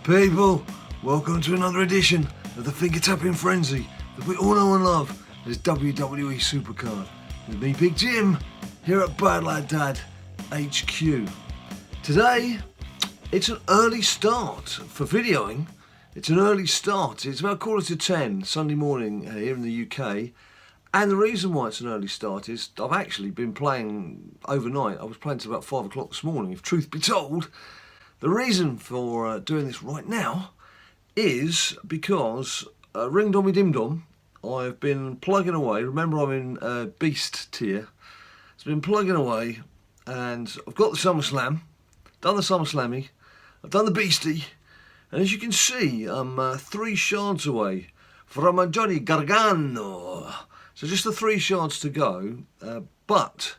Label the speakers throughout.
Speaker 1: People, welcome to another edition of the finger tapping frenzy that we all know and love as WWE SuperCard. With me, Big Jim, here at BadLadDad HQ. Today, it's an early start for videoing. It's an early start. It's about 10:15 Sunday morning here in the UK. And the reason why it's an early start is I've actually been playing overnight. I was playing till about 5 o'clock this morning, if truth be told. The reason for doing this right now is because Ring Dommy Dim Dom, I've been plugging away. Remember, I'm in Beast tier. It's been plugging away, and I've got the SummerSlam, done the SummerSlammy, I've done the Beastie, and as you can see, I'm 3 shards away from a Johnny Gargano. So just the 3 shards to go, but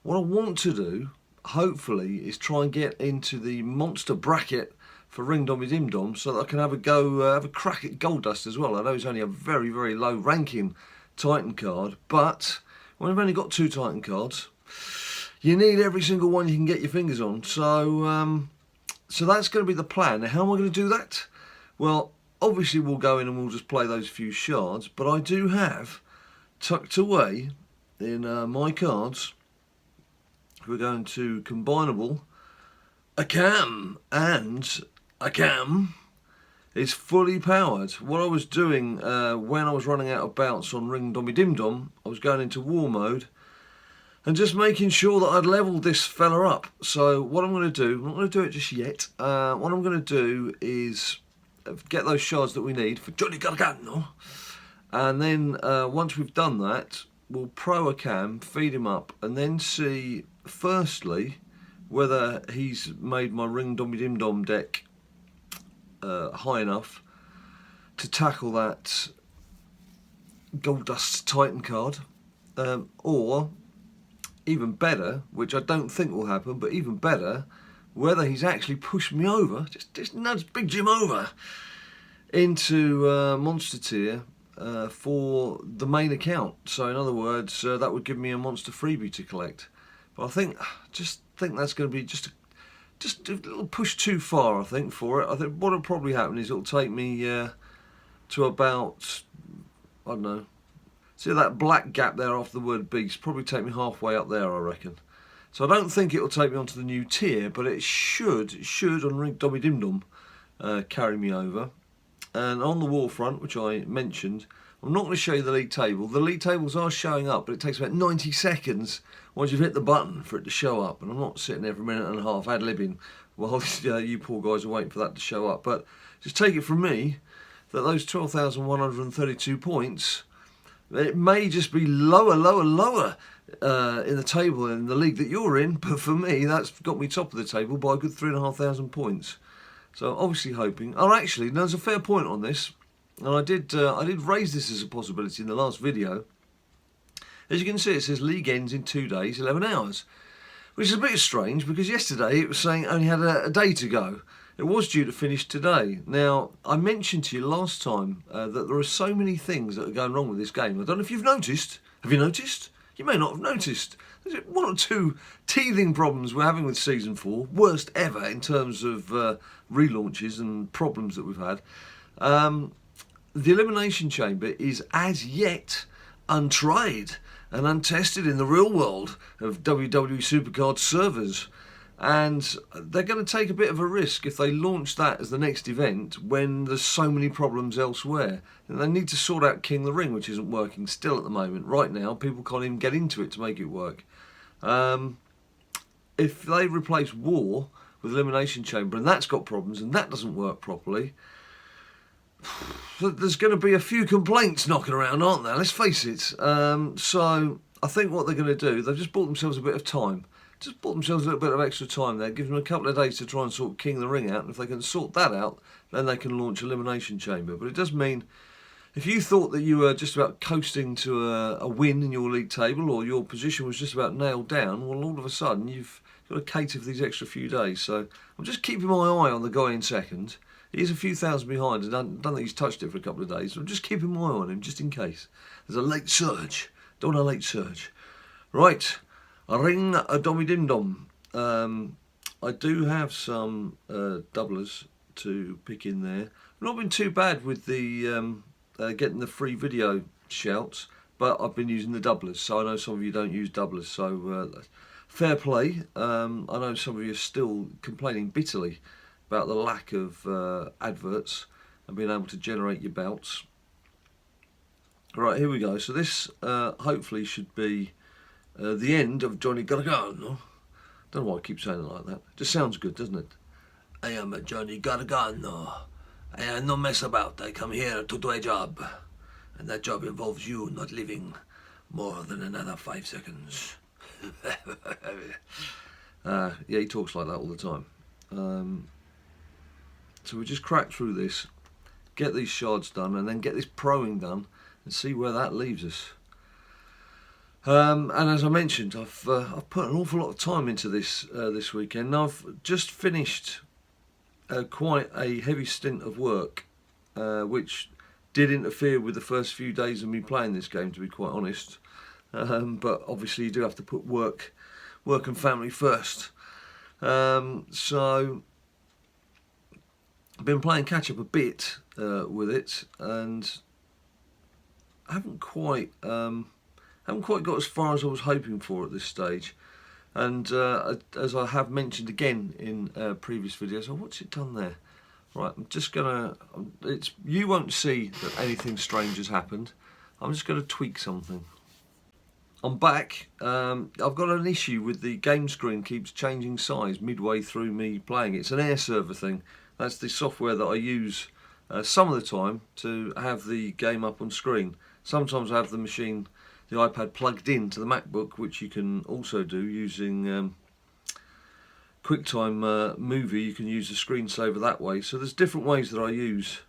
Speaker 1: what I want to do, hopefully, is try and get into the monster bracket for Ring Dommy Dim Dom so that I can have a go, have a crack at Goldust as well. I know it's only a very, very low ranking Titan card, but when I've only got 2 Titan cards, you need every single one you can get your fingers on. So, so that's going to be the plan. Now, how am I going to do that? Well, obviously we'll go in and we'll just play those few shards, but I do have tucked away in my cards. We're going to combinable a cam, and a cam is fully powered. What I was doing when I was running out of bounce on Ring Dommy Dim Dom, I was going into war mode and just making sure that I'd leveled this fella up. So what I'm going to do, I'm not going to do it just yet. What I'm going to do is get those shards that we need for Johnny Gargano, and then once we've done that, we'll pro a cam, feed him up, and then see firstly whether he's made my Ring Dommy Dim Dom deck high enough to tackle that Goldust Titan card, or even better, which I don't think will happen, but even better, whether he's actually pushed me over, just nudged Big Jim over into monster tier for the main account. So in other words, that would give me a monster freebie to collect. But I think that's going to be just a little push too far, I think, for it. I think what will probably happen is it'll take me to about, I don't know, see that black gap there after the word beast, probably take me halfway up there, I reckon. So I don't think it'll take me onto the new tier, but it should on Ring Dommy Dim Dom carry me over. And on the wall front, which I mentioned, I'm not going to show you the league table. The league tables are showing up, but it takes about 90 seconds once you've hit the button for it to show up. And I'm not sitting there for a minute and a half ad-libbing while you poor guys are waiting for that to show up. But just take it from me that those 12,132 points, it may just be lower in the table in the league that you're in. But for me, that's got me top of the table by a good 3,500 points. So obviously hoping. Oh, actually, there's a fair point on this, and I did raise this as a possibility in the last video. As you can see, it says league ends in 2 days, 11 hours, which is a bit strange because yesterday it was saying it only had a day to go. It was due to finish today. Now, I mentioned to you last time that there are so many things that are going wrong with this game. I don't know if you've noticed. Have you noticed? You may not have noticed. There's 1 or 2 teething problems we're having with Season 4, worst ever in terms of relaunches and problems that we've had. The Elimination Chamber is as yet untried and untested in the real world of WWE SuperCard servers. And they're going to take a bit of a risk if they launch that as the next event when there's so many problems elsewhere. And they need to sort out King of the Ring, which isn't working still at the moment. Right now, people can't even get into it to make it work. If they replace War with Elimination Chamber and that's got problems and that doesn't work properly, there's going to be a few complaints knocking around, aren't there? Let's face it. So I think what they're going to do, they've just bought themselves a bit of time. Just bought themselves a little bit of extra time there. Gives them a couple of days to try and sort King of the Ring out. And if they can sort that out, then they can launch Elimination Chamber. But it does mean, if you thought that you were just about coasting to a win in your league table, or your position was just about nailed down, well, all of a sudden you've got to cater for these extra few days. So I'm just keeping my eye on the guy in second. He's a few thousand behind, and I don't think he's touched it for a couple of days. So I'm just keeping my eye on him, just in case. There's a late surge. Don't want a late surge. Right. Ring Dommy Dim Dom. I do have some doublers to pick in there. I've not been too bad with the getting the free video shouts, but I've been using the doublers, so I know some of you don't use doublers, so fair play. I know some of you are still complaining bitterly about the lack of adverts and being able to generate your belts. Right, here we go. So this hopefully should be the end of Johnny Gargano. Don't know why I keep saying it like that. Just sounds good, doesn't it? I am a Johnny Gargano. I am no mess about. I come here to do a job. And that job involves you not living more than another 5 seconds. Yeah, he talks like that all the time. So we just crack through this, get these shards done, and then get this proing done, and see where that leaves us. And as I mentioned, I've put an awful lot of time into this this weekend. And I've just finished quite a heavy stint of work, which did interfere with the first few days of me playing this game, to be quite honest. But obviously you do have to put work and family first. So I've been playing catch up a bit with it, and I haven't quite got as far as I was hoping for at this stage. And as I have mentioned again in previous videos, oh, what's it done there? Right, I'm just gonna. You won't see that anything strange has happened. I'm just gonna tweak something. I'm back. I've got an issue with the game screen keeps changing size midway through me playing. It's an AirServer thing. That's the software that I use some of the time to have the game up on screen. Sometimes I have the iPad plugged in to the MacBook, which you can also do using Quicktime Movie. You can use the screensaver that way. So there's different ways that I use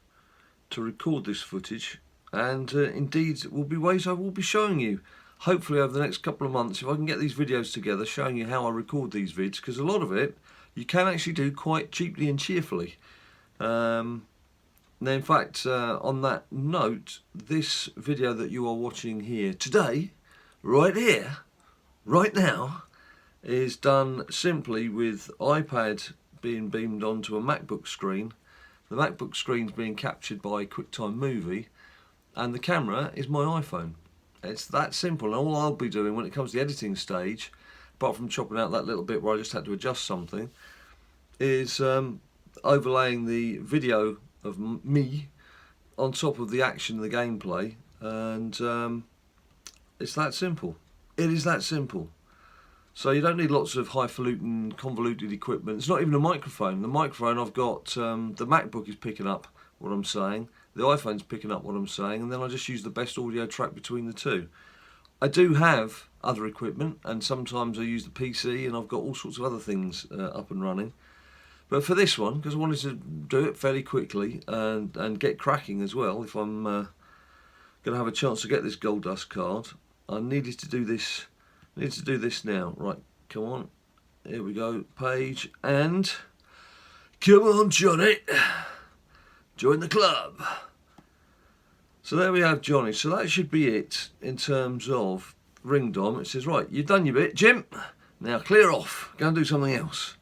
Speaker 1: to record this footage, and indeed will be ways I will be showing you hopefully over the next couple of months, if I can get these videos together showing you how I record these vids, because a lot of it you can actually do quite cheaply and cheerfully. Now, in fact, on that note, this video that you are watching here today, right here, right now, is done simply with iPad being beamed onto a MacBook screen. The MacBook screen's being captured by QuickTime Movie, and the camera is my iPhone. It's that simple, and all I'll be doing when it comes to the editing stage, apart from chopping out that little bit where I just had to adjust something, is overlaying the video of me on top of the action, the gameplay, and it's that simple. It is that simple. So you don't need lots of highfalutin, convoluted equipment. It's not even a microphone. The microphone I've got, the MacBook is picking up what I'm saying, the iPhone's picking up what I'm saying, and then I just use the best audio track between the two. I do have other equipment, and sometimes I use the PC, and I've got all sorts of other things up and running. But for this one, because I wanted to do it fairly quickly and get cracking as well, if I'm going to have a chance to get this gold dust card, I needed to do this. Need to do this now. Right, come on. Here we go. Page, and come on, Johnny. Join the club. So there we have Johnny. So that should be it in terms of ring dom. It says, right, you've done your bit, Jim. Now clear off. Go and do something else.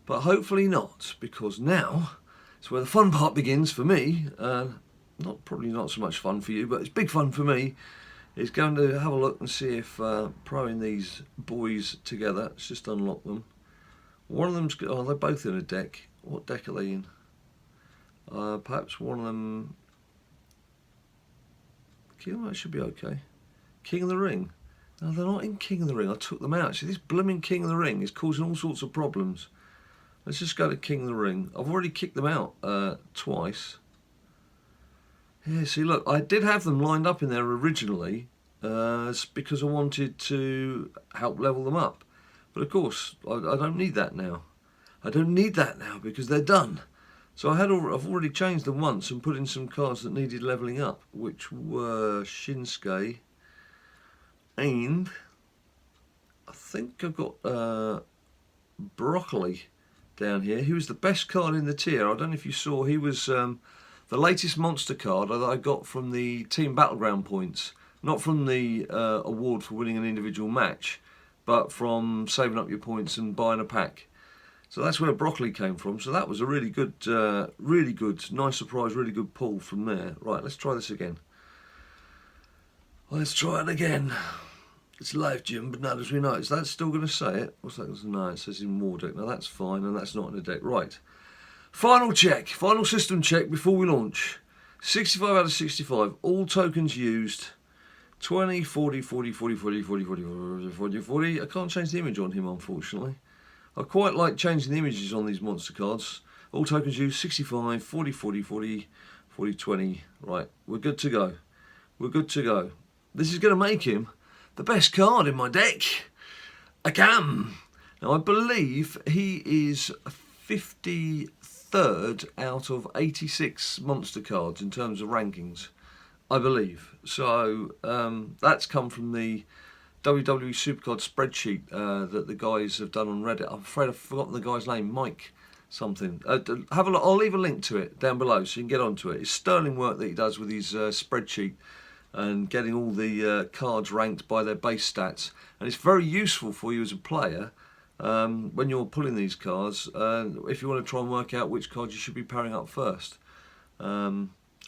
Speaker 1: But hopefully not, because now it's where the fun part begins for me. Probably not so much fun for you, but it's big fun for me. Is going to have a look and see if proing these boys together. Let's just unlock them. One of them's, oh, they're both in a deck. What deck are they in? Perhaps one of them. That should be okay. King of the Ring. No, they're not in King of the Ring. I took them out. See, this blooming King of the Ring is causing all sorts of problems. Let's just go to King of the Ring. I've already kicked them out twice. Yeah, see, look, I did have them lined up in there originally because I wanted to help level them up. But of course, I don't need that now. I don't need that now because they're done. So I've already changed them once and put in some cards that needed levelling up, which were Shinsuke, and I think I've got Broccoli down here. He was the best card in the tier. I don't know if you saw, he was the latest monster card that I got from the Team Battleground points. Not from the award for winning an individual match, but from saving up your points and buying a pack. So that's where broccoli came from. So that was a really good, nice surprise, really good pull from there. Right, let's try this again. Let's try it again. It's live, Jim, but not as we know. Is that still going to say it? What's that? No, it says in war deck. Now that's fine, and that's not in the deck. Right. Final check, final system check before we launch. 65 out of 65, all tokens used. 20, 40, 40, 40, 40, 40, 40, 40, 40, 40. I can't change the image on him, unfortunately. I quite like changing the images on these monster cards. All tokens used, 65, 40, 40, 40, 40, 20. Right, we're good to go. We're good to go. This is going to make him the best card in my deck. A cam. Now, I believe he is 53rd out of 86 monster cards in terms of rankings. I believe. So that's come from the WWE SuperCard spreadsheet that the guys have done on Reddit. I'm afraid I've forgotten the guy's name, Mike something. Have a look. I'll leave a link to it down below so you can get onto it. It's sterling work that he does with his spreadsheet and getting all the cards ranked by their base stats. And it's very useful for you as a player when you're pulling these cards, if you want to try and work out which cards you should be pairing up first.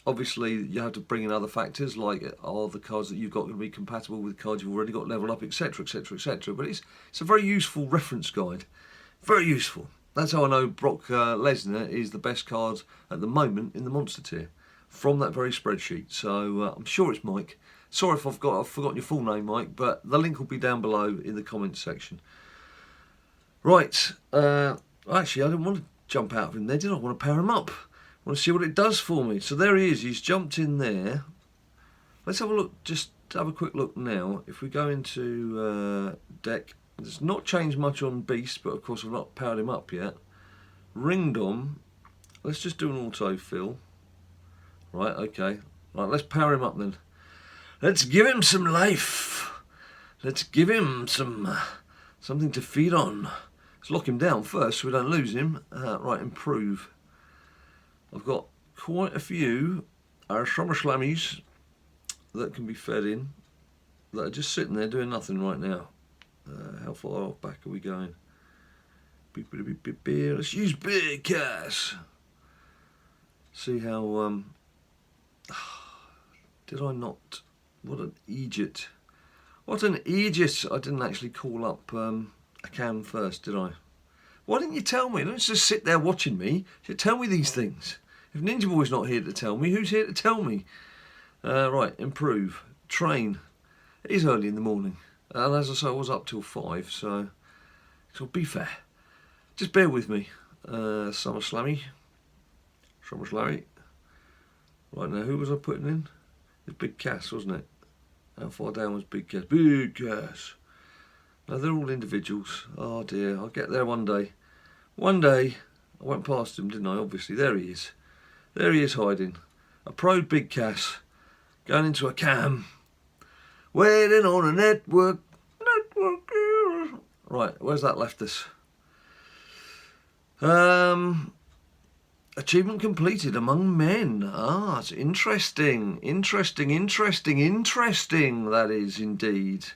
Speaker 1: Obviously, you have to bring in other factors, like are the cards that you've got going to be compatible with cards you've already got leveled up, etc, etc, etc. But it's a very useful reference guide. Very useful. That's how I know Brock Lesnar is the best card at the moment in the monster tier, from that very spreadsheet. So I'm sure it's Mike. Sorry if I've forgotten your full name, Mike, but the link will be down below in the comments section. Right. Actually, I didn't want to jump out of him there, did I? I want to pair him up. I want to see what it does for me. So there he is. He's jumped in there. Let's have a look. Just have a quick look now. If we go into deck, it's not changed much on Beast, but of course I've not powered him up yet. Ringdom. Let's just do an autofill. Right, okay. Right, let's power him up then. Let's give him some life. Let's give him something to feed on. Let's lock him down first so we don't lose him. Right, improve. I've got quite a few summer slammies that can be fed in that are just sitting there doing nothing right now. How far back are we going? Let's use big cash. See how did I not? What an idiot! What an idiot! I didn't actually call up a cam first, did I? Why didn't you tell me? Don't just sit there watching me. You should tell me these things. If Ninja Boy's not here to tell me, who's here to tell me? Right, improve. Train. It is early in the morning. And as I say, I was up till 5, so be fair. Just bear with me. Summer Slammy. Summer Slammy. Right, now, who was I putting in? It's Big Cass, wasn't it? How far down was Big Cass? Big Cass. No, they're all individuals. Oh dear, I'll get there one day. One day. I went past him, didn't I? Obviously, there he is. There he is hiding. A pro Big Cass. Going into a cam. Waiting on a network. Right, where's that left us? Achievement completed among men. Ah, it's interesting. Interesting, that is indeed.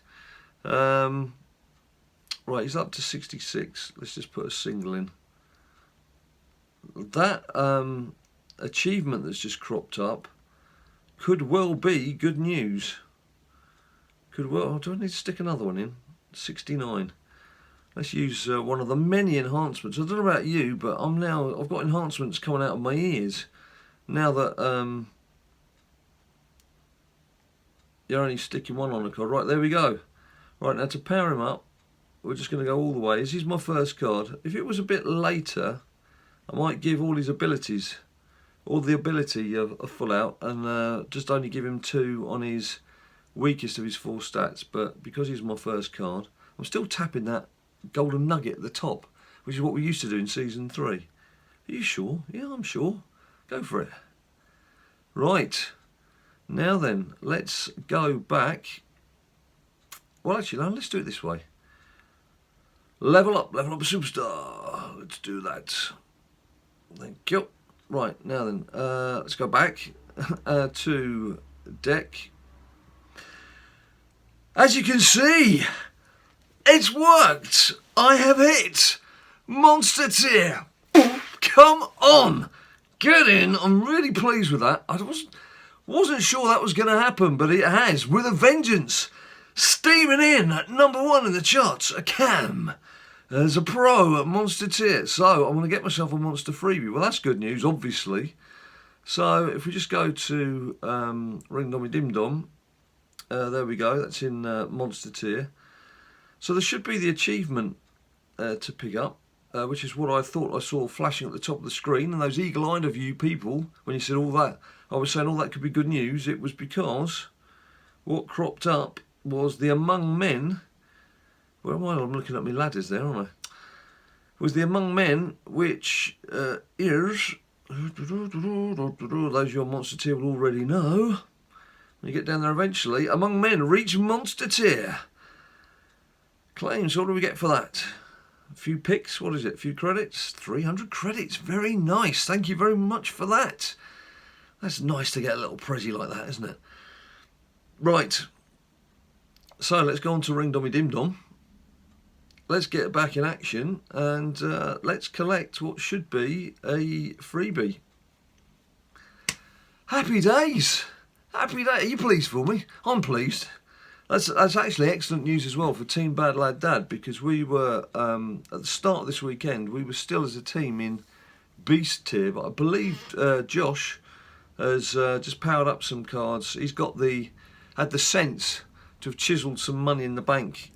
Speaker 1: Right, he's up to 66. Let's just put a single in. That achievement that's just cropped up could well be good news. Could well. Do I need to stick another one in? 69. Let's use one of the many enhancements. I don't know about you, but I've got enhancements coming out of my ears now that you're only sticking one on the card. Right, there we go. Right, now to power him up, we're just going to go all the way. This is my first card. If it was a bit later, I might give all his abilities, all the ability a full out, and just only give him 2 on his weakest of his 4 stats. But because he's my first card, I'm still tapping that golden nugget at the top, which is what we used to do in season 3. Are you sure? Yeah, I'm sure. Go for it. Right. Now then, let's go back. Well, actually, no, let's do it this way. Level up a superstar. Let's do that. Thank you. Right, now then, let's go back to deck. As you can see, it's worked. I have hit Monster tier. Come on. Get in. I'm really pleased with that. I wasn't sure that was going to happen, but it has. With a vengeance. Steaming in at #1 in the charts. A cam. As a pro at Monster tier. So I'm going to get myself a Monster freebie. Well, that's good news, obviously. So if we just go to Ring Dommy Dim Dom. There we go. That's in Monster tier. So there should be the achievement to pick up. Which is what I thought I saw flashing at the top of the screen. And those eagle-eyed of you people, when you said all that, I was saying all that could be good news. It was because what cropped up was the Among Men. Where am I? I'm looking at my ladders there, aren't I? Was the Among Men, which is... Those your Monster tier will already know. When you get down there eventually. Among Men reach Monster tier. Claims, what do we get for that? A few picks, what is it? A few credits? 300 credits. Very nice. Thank you very much for that. That's nice to get a little prezi like that, isn't it? Right. So let's go on to Ring Dommy Dim Dom. Let's get back in action and let's collect what should be a freebie. Happy days. Happy days. Are you pleased for me? I'm pleased. That's actually excellent news as well for Team BadLadDad, because we were, at the start of this weekend, we were still as a team in Beast tier, but I believe Josh has just powered up some cards. He's had the sense to have chiselled some money in the bank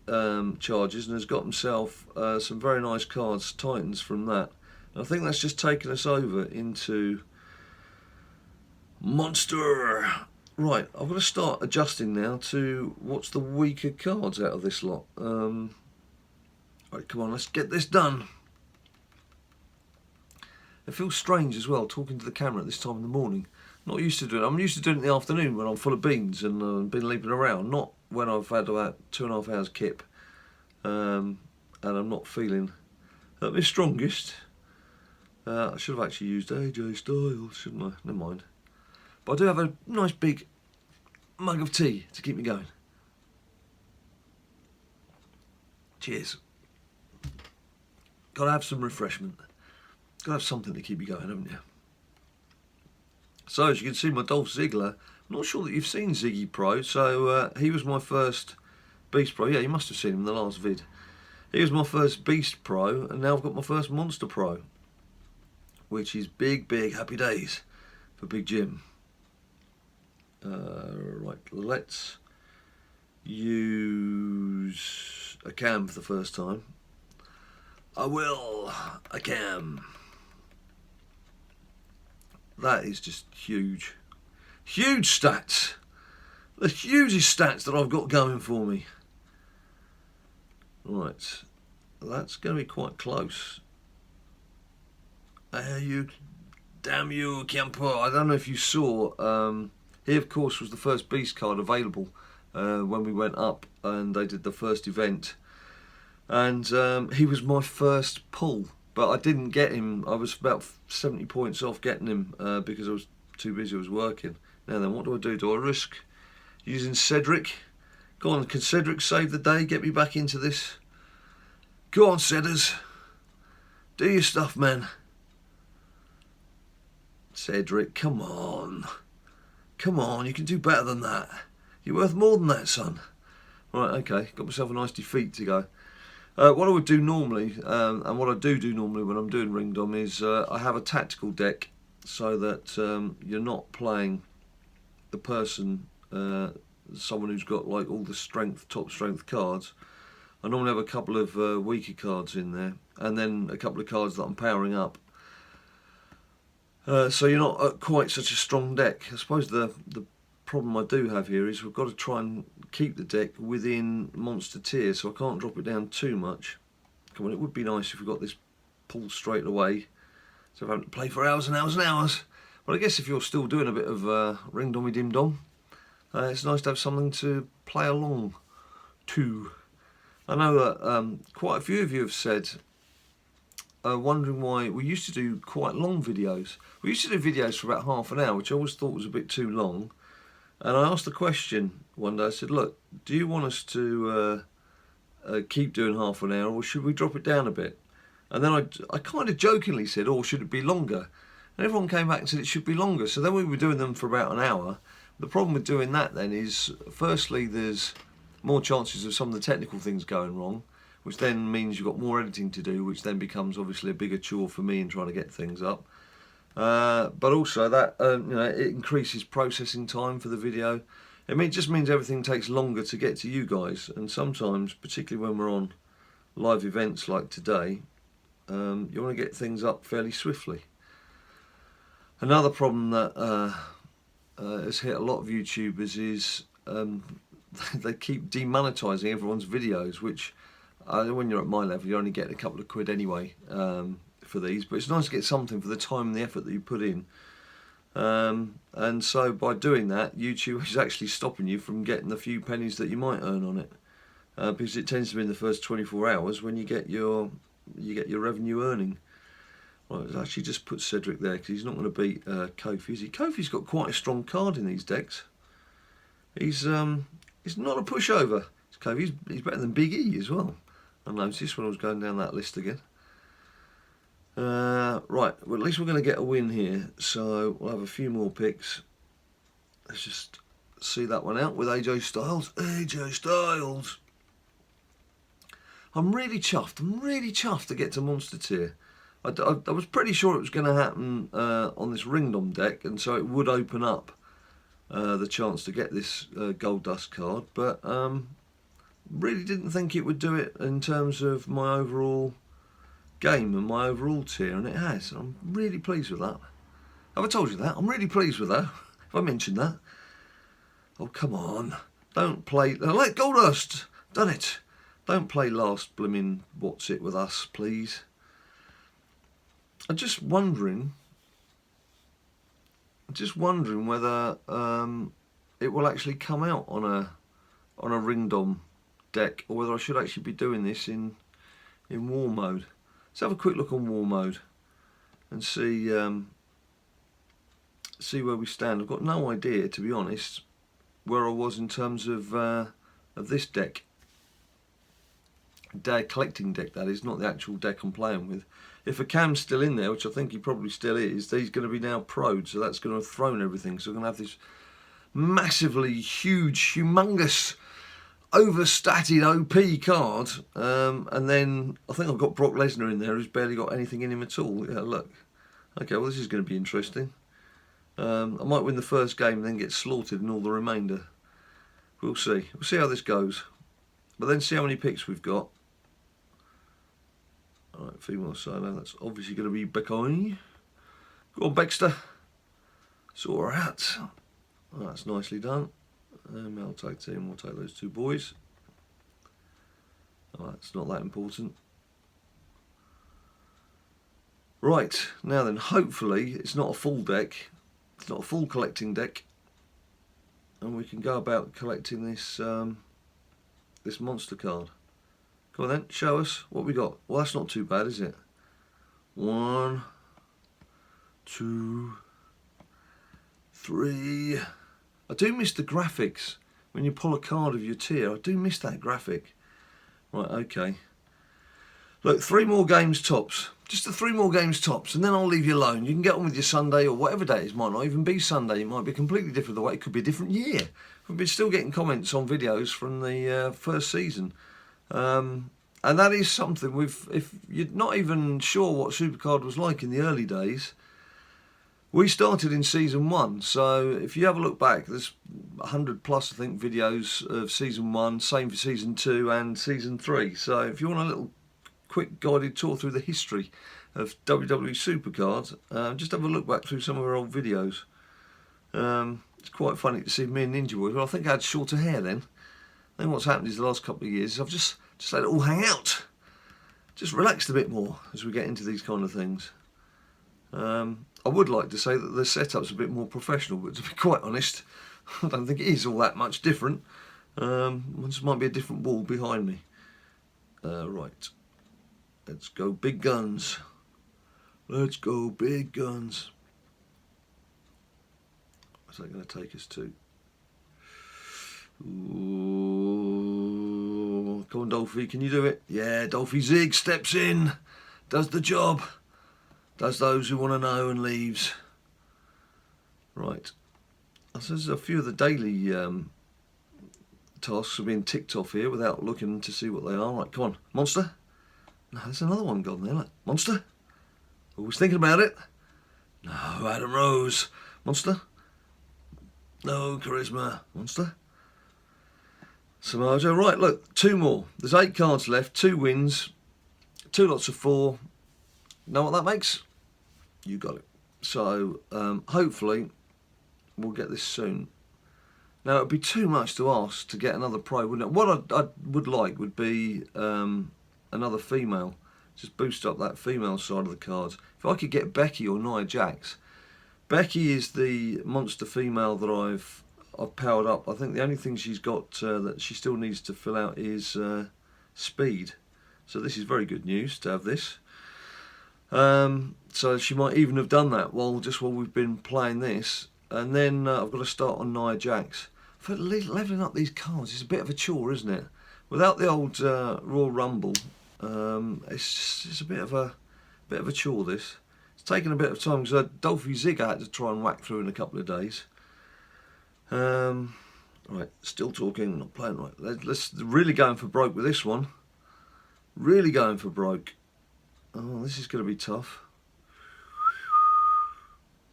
Speaker 1: charges and has got himself some very nice cards, Titans, from that. And I think that's just taken us over into Monster. Right, I've got to start adjusting now to what's the weaker cards out of this lot. Right, come on, let's get this done. It feels strange as well, talking to the camera at this time in the morning. Not used to doing it. I'm used to doing it in the afternoon when I'm full of beans and been leaping around. Not when I've had about 2.5 hours kip. And I'm not feeling at my strongest. I should have actually used AJ Styles, shouldn't I? Never mind. But I do have a nice big mug of tea to keep me going. Cheers. Got to have some refreshment. Got to have something to keep you going, haven't you? So as you can see, my Dolph Ziggler. I'm not sure that you've seen Ziggy Pro. So he was my first Beast Pro. Yeah, you must have seen him in the last vid. He was my first Beast Pro, and now I've got my first Monster Pro, which is big, big happy days for Big Jim. Right, let's use a cam for the first time. I will, a cam. That is just huge. Huge stats. The hugest stats that I've got going for me. Right, that's going to be quite close. Damn you, Campo. I don't know if you saw... he, of course, was the first Beast card available when we went up and they did the first event. And he was my first pull, but I didn't get him. I was about 70 points off getting him because I was too busy, I was working. Now then, what do? Do I risk using Cedric? Go on, can Cedric save the day? Get me back into this. Go on, Cedders. Do your stuff, man. Cedric, come on. Come on, you can do better than that. You're worth more than that, son. Right, okay, got myself a nice defeat to go. What I would do normally, and what I do normally when I'm doing Ring Dom, is I have a tactical deck so that you're not playing the person, someone who's got like all the strength, top strength cards. I normally have a couple of weaker cards in there, and then a couple of cards that I'm powering up. So you're not quite such a strong deck. I suppose the problem I do have here is we've got to try and keep the deck within Monster tier, so I can't drop it down too much. Come on, it would be nice if we got this pulled straight away, so I haven't to play for hours and hours and hours. But I guess if you're still doing a bit of Ring Dommy Dim Dom, it's nice to have something to play along to. I know that quite a few of you have said, wondering why we used to do quite long videos. We used to do videos for about half an hour, which I always thought was a bit too long. And I asked the question one day, I said, look, do you want us to keep doing half an hour, or should we drop it down a bit? And then I kind of jokingly said, oh, should it be longer? And everyone came back and said it should be longer. So then we were doing them for about an hour. The problem with doing that then is, firstly, there's more chances of some of the technical things going wrong, which then means you've got more editing to do, which then becomes obviously a bigger chore for me in trying to get things up. But also that it increases processing time for the video. It just means everything takes longer to get to you guys, and sometimes, particularly when we're on live events like today, you want to get things up fairly swiftly. Another problem that has hit a lot of YouTubers is they keep demonetizing everyone's videos, which when you're at my level you only get a couple of quid anyway for these, but it's nice to get something for the time and the effort that you put in. And so by doing that, YouTube is actually stopping you from getting the few pennies that you might earn on it, because it tends to be in the first 24 hours when you get your revenue earning. Right, let's actually just put Cedric there because he's not going to beat Kofi, is he? Kofi's got quite a strong card in these decks. He's not a pushover. Kofi, he's better than Big E as well. I noticed when I was going down that list again. Right, well, at least we're going to get a win here, so we'll have a few more picks. Let's just see that one out with AJ Styles. AJ Styles! I'm really chuffed to get to Monster Tier. I was pretty sure it was going to happen on this Ringdom deck, and so it would open up the chance to get this Gold Dust card, but really didn't think it would do it in terms of my overall game and my overall tier, and it has. I'm really pleased with that. Have I told you that? I'm really pleased with that. Have I mentioned that? Oh, come on. Don't play... Let Goldust! Done it. Don't play last blimmin' what's it with us, please. I'm just wondering whether it will actually come out on a Ringdom deck, or whether I should actually be doing this in War mode. Let's have a quick look on War mode and see where we stand. I've got no idea, to be honest, where I was in terms of this deck. Collecting deck, that is, not the actual deck I'm playing with. If a Cam's still in there, which I think he probably still is, he's going to be now pro'd, so that's going to have thrown everything. So we're going to have this massively huge, humongous, overstatted OP card, and then I think I've got Brock Lesnar in there who's barely got anything in him at all. Yeah, look. Okay, well, this is going to be interesting. I might win the first game and then get slaughtered in all the remainder. We'll see. We'll see how this goes. But then see how many picks we've got. Alright, female solo, that's obviously going to be Becky. Go on, Baxter. Sort her out. Oh, that's nicely done. Male tag team, we'll take those two boys. Oh, that's not that important. Right, now then, hopefully it's not a full deck. It's not a full collecting deck. And we can go about collecting this this monster card. Come on then, show us what we got. Well, that's not too bad, is it? 1, 2, 3. I do miss the graphics when you pull a card of your tier. I do miss that graphic. Right, okay. Look, 3 more games tops. Just the 3 more games tops, and then I'll leave you alone. You can get on with your Sunday or whatever day it is. Might not even be Sunday. It might be completely different the way. It could be a different year. We've been still getting comments on videos from the first season. And that is something, if you're not even sure what SuperCard was like in the early days, we started in Season 1, so if you have a look back, there's 100 plus, I think, videos of Season 1, same for Season 2 and Season 3. So if you want a little quick guided tour through the history of WWE SuperCard, just have a look back through some of our old videos. It's quite funny to see me and Ninja Boy. Well, I think I had shorter hair then. I think what's happened is the last couple of years, I've just let it all hang out. Just relaxed a bit more as we get into these kind of things. I would like to say that the setup's a bit more professional, but to be quite honest, I don't think it is all that much different. Just might be a different wall behind me. Right. Let's go big guns. Let's go big guns. What's that going to take us to? Ooh. Come on, Dolphy, can you do it? Yeah, Dolphy Zig steps in. does the job, does those who want to know, and leaves. Right, so there's a few of the daily tasks are being ticked off here without looking to see what they are. Right, come on, monster. No, there's another one gone there. Look. Monster. Always thinking about it. No, Adam Rose. Monster. No, charisma. Monster. Samajo. Right, look, 2 more. There's 8 cards left, 2 wins, 2 lots of 4. Know what that makes? You got it. So, hopefully, we'll get this soon. Now, it would be too much to ask to get another pro, wouldn't it? What I would like would be another female. Just boost up that female side of the cards. If I could get Becky or Nia Jax. Becky is the monster female that I've powered up. I think the only thing she's got that she still needs to fill out is speed. So this is very good news to have this. So she might even have done that while we've been playing this. And then I've got to start on Nia Jax. For leveling up these cards is a bit of a chore, isn't it? Without the old Royal Rumble, it's a bit of a chore. This it's taken a bit of time because Dolphy Zig I had to try and whack through in a couple of days. Right, still talking, not playing right. Let's really going for broke with this one. Really going for broke. Oh, this is going to be tough.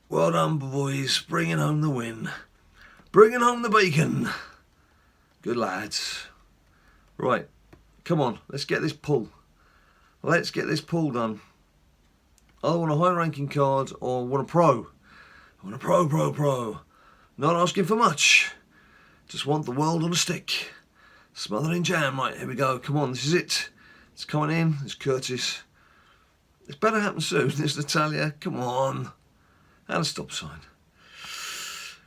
Speaker 1: Well done, boys, bringing home the win. Bringing home the bacon. Good lads. Right, come on, let's get this pull. Let's get this pull done. I want a high-ranking card or want a pro. I want a pro. Not asking for much. Just want the world on a stick. Smothered in jam. Right, here we go. Come on, this is it. It's coming in. It's Curtis. It's better happen soon. It's Natalia. Come on. And a stop sign.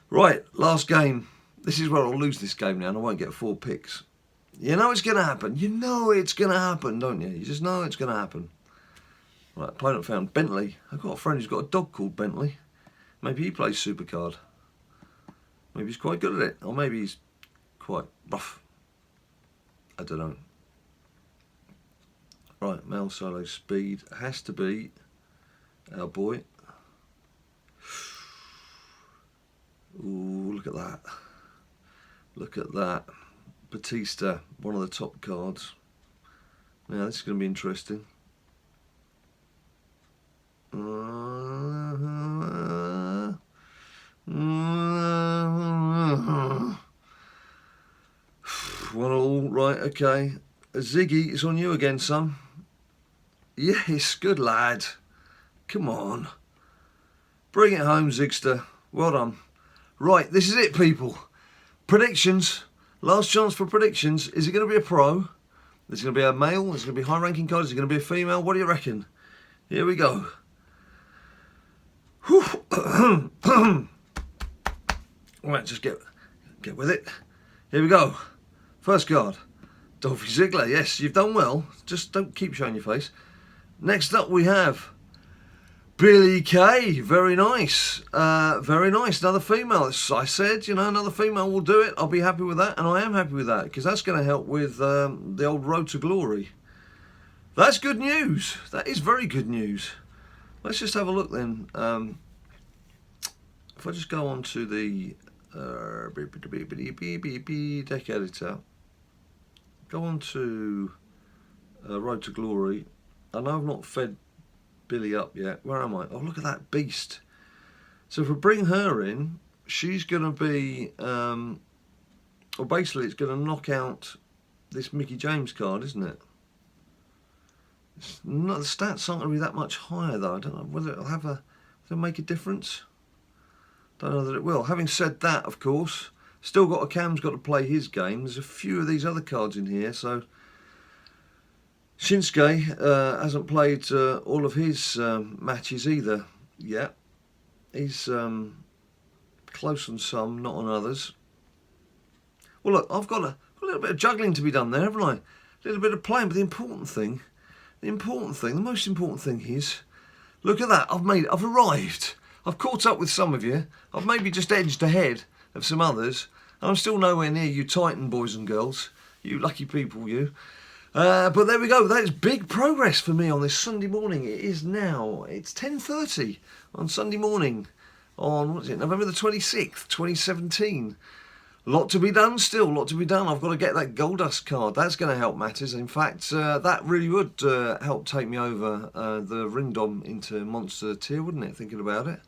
Speaker 1: Right, last game. This is where I'll lose this game now and I won't get 4 picks. You know it's going to happen. You know it's going to happen, don't you? You just know it's going to happen. Right, opponent found Bentley. I've got a friend who's got a dog called Bentley. Maybe he plays SuperCard. Maybe he's quite good at it. Or maybe he's quite rough. I don't know. Right, male solo speed. Has to be our boy. Ooh, look at that. Look at that. Batista, one of the top cards. Now this is going to be interesting. One all, right, okay. Ziggy, it's on you again, son. Yes, good lad. Come on. Bring it home, Zigster. Well done. Right, this is it, people. Predictions. Last chance for predictions. Is it going to be a pro? Is it going to be a male? Is it going to be a high-ranking card? Is it going to be a female? What do you reckon? Here we go. Alright, just get with it. Here we go. First card. Dolphy Ziggler. Yes, you've done well. Just don't keep showing your face. Next up we have Billy Kay. Very nice. Very nice. Another female. I said, you know, another female will do it. I'll be happy with that. And I am happy with that because that's going to help with the old road to glory. That's good news. That is very good news. Let's just have a look then. If I just go on to the deck editor, go on to Road to Glory. I know I've not fed Billy up yet. Where am I? Oh, look at that beast. So if we bring her in, she's going to be, well, basically it's going to knock out this Mickey James card, isn't it? It's not, the stats aren't going to be that much higher though. I don't know whether it'll have a, will it make a difference? Don't know that it will. Having said that, of course, still got Cam's got to play his game. There's a few of these other cards in here, so Shinsuke hasn't played all of his matches either yet. He's close on some, not on others. Well, look, I've got a little bit of juggling to be done there, haven't I? A little bit of playing, but the most important thing is, look at that. I've arrived. I've caught up with some of you. I've maybe just edged ahead of some others. And I'm still nowhere near you Titan boys and girls. You lucky people, you. But there we go. That is big progress for me on this Sunday morning. It's 10:30 on Sunday morning on, what is it, November the 26th, 2017. A lot to be done still, a lot to be done. I've got to get that Goldust card. That's going to help matters. In fact, that really would help take me over the Ringdom into Monster tier, wouldn't it, thinking about it?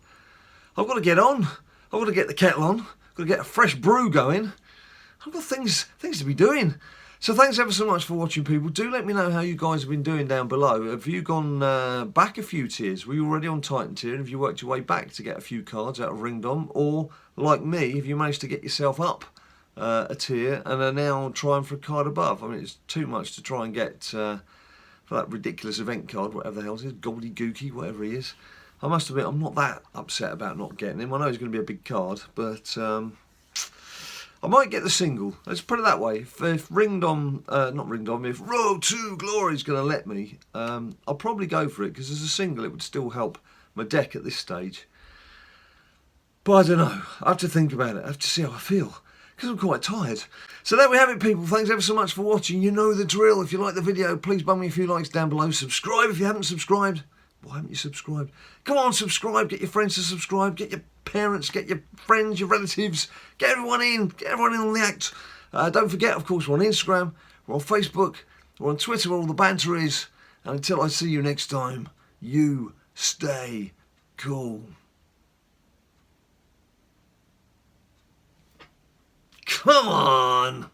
Speaker 1: I've got to get on. I've got to get the kettle on. I've got to get a fresh brew going. I've got things to be doing. So thanks ever so much for watching, people. Do let me know how you guys have been doing down below. Have you gone back a few tiers? Were you already on Titan tier? And have you worked your way back to get a few cards out of Ringdom? Or, like me, have you managed to get yourself up a tier and are now trying for a card above? I mean, it's too much to try and get for that ridiculous event card, whatever the hell it is, Goldie Gookie, whatever he is. I must admit, I'm not that upset about not getting him. I know he's going to be a big card, but I might get the single. Let's put it that way. If Ringdom, if Road to Glory is going to let me, I'll probably go for it, because as a single it would still help my deck at this stage. But I don't know. I have to think about it. I have to see how I feel, because I'm quite tired. So there we have it, people. Thanks ever so much for watching. You know the drill. If you like the video, please bung me a few likes down below. Subscribe if you haven't subscribed. Why haven't you subscribed? Come on, subscribe. Get your friends to subscribe. Get your parents, get your friends, your relatives. Get everyone in. Get everyone in on the act. Don't forget, of course, we're on Instagram. We're on Facebook. We're on Twitter where all the banter is. And until I see you next time, you stay cool. Come on.